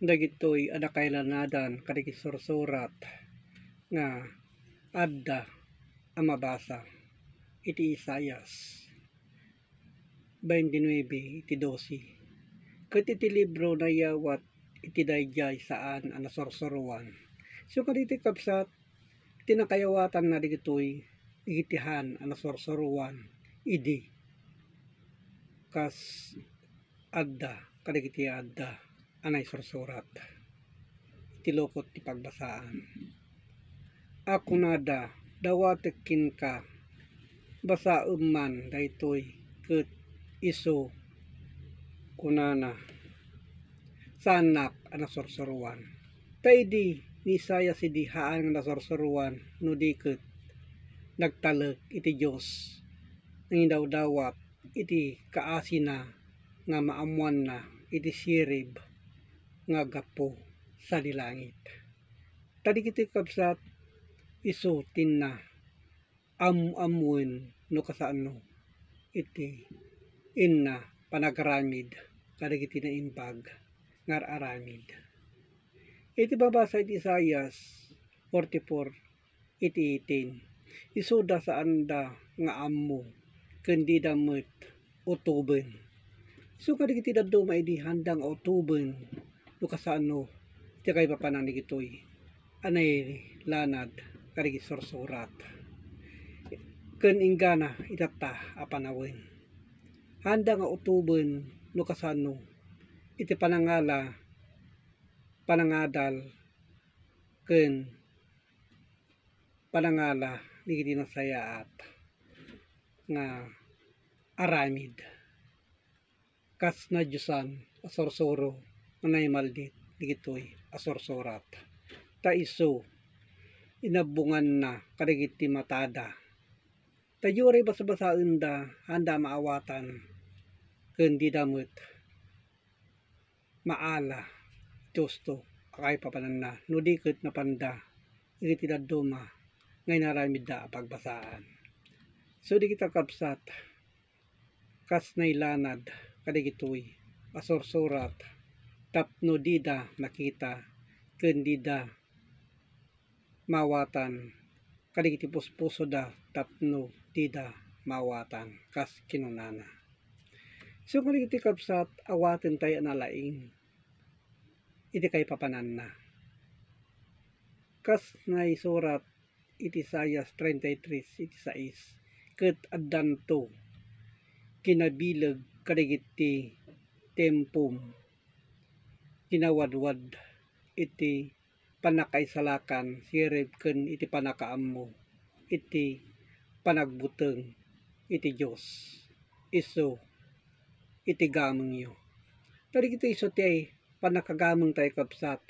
Dagitoy adakailanadan kadagiti sursurat nga adda a mabasa iti Isaias 29 iti 12. Ket iti libro na yawat iti dayjay saan a nasursuruan. So kaditi kabsat tinakayawatan na digitoy igitihan a nasursuruan idi kas adda kadagiti adda anay sursurat iti lokot ti pagbasaan. Ako nada dawatekin ka basaem man daytoy ket isu kunana sanak a nasursuruan. Taydi ni Isaias idi haan nga nasursuruan no di ket nagtalek iti Dios ng indawdawat iti kaasina nga maamuan na iti sirib nga gapo sa dilangit. Tadigiti kabsat isu tinna amuamuen no kasano iti inna panagaramid kadagiti na imbag ngar aramid. Iti babasa iti Isaias 44 iti 18 isuda saan da nga ammo ken di da met utuben. So kadagiti daddo maidi handang utuben no kasano iti kay papanan digitoy anay lanad kadagiti sursurat ken inggana itata a panawen. Handa nga utuben no kasano iti panangadal ken panangala digiti nasayaat nga aramid kas na Diyosan a sursuro anay maldit digitoy a sursurat. Ta isu inabungan na kadagiti matada. Tayo ray basa-basaen da handa maawatan ken di damet maala Diyosto akay papanan na no di ket napanda iti dadduma ngay naramid da pagbasaan. So di kita kabsat kas nailanad kadagitoy a sursurat tapno di da nakita ken di da mawatan kadagiti puspuso da tapno di da mawatan kas kinunana. So kadagiti kabsat awaten tayo na laing iti kay papanan na kas naisurat iti Isaias 33 iti 6 ket addanto kinabileg kadagiti tempom kinawadwad iti panakaisalakan sirib ken iti panakaammo iti panagbuteng iti Dios isu iti gamengyo. Kadagiti isu ti panakagameng tayo kabsat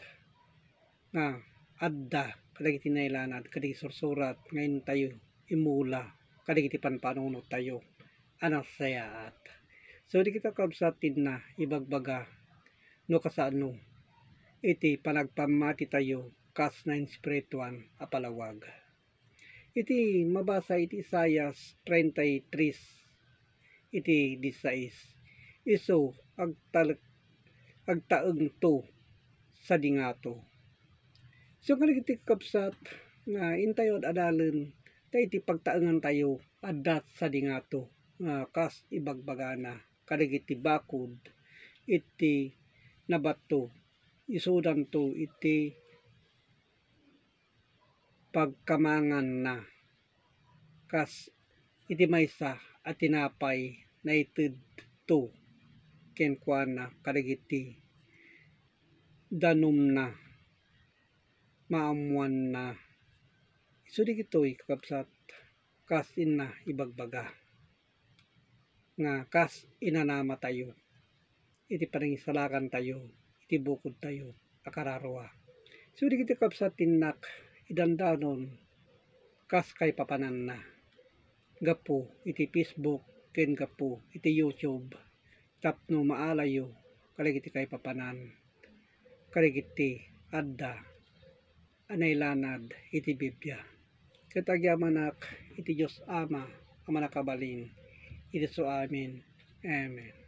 nga adda kadagiti nailanad kadagiti sursurat ngayon tayo imula kadagiti panpanunot tayo anak sayaat. So di kita kabsat tinna ibagbaga no kasano iti panagpamati tayo kas na espirituan a palawag. Iti mabasa iti Isaias 33 iti 16 isu agtaeng to sa dingato. So kadagiti kabsat nga intayod adalen ta iti pagtaengan tayo addat sa dingato nga kas ibagbagana kadagiti bakod iti nabato isudan to iti pagkamangan na kas iti maysa at tinapay na ited to kenkwana kadagiti danom na maamuan na isu digitoy kakabsat kas inna ibagbaga nga kas inanama tayo iti panangisalakan tayo iti bukod tayo akararwa. So digiti kabsat tinnak idandanon kas kay papanan na gapo iti Facebook ken gapo iti YouTube tapno maalayo kadagiti kay papanan kadagiti adda anay lanad iti Biblia. Ket agyamanak iti Dios Ama a manakabalin iti so amin. Amen.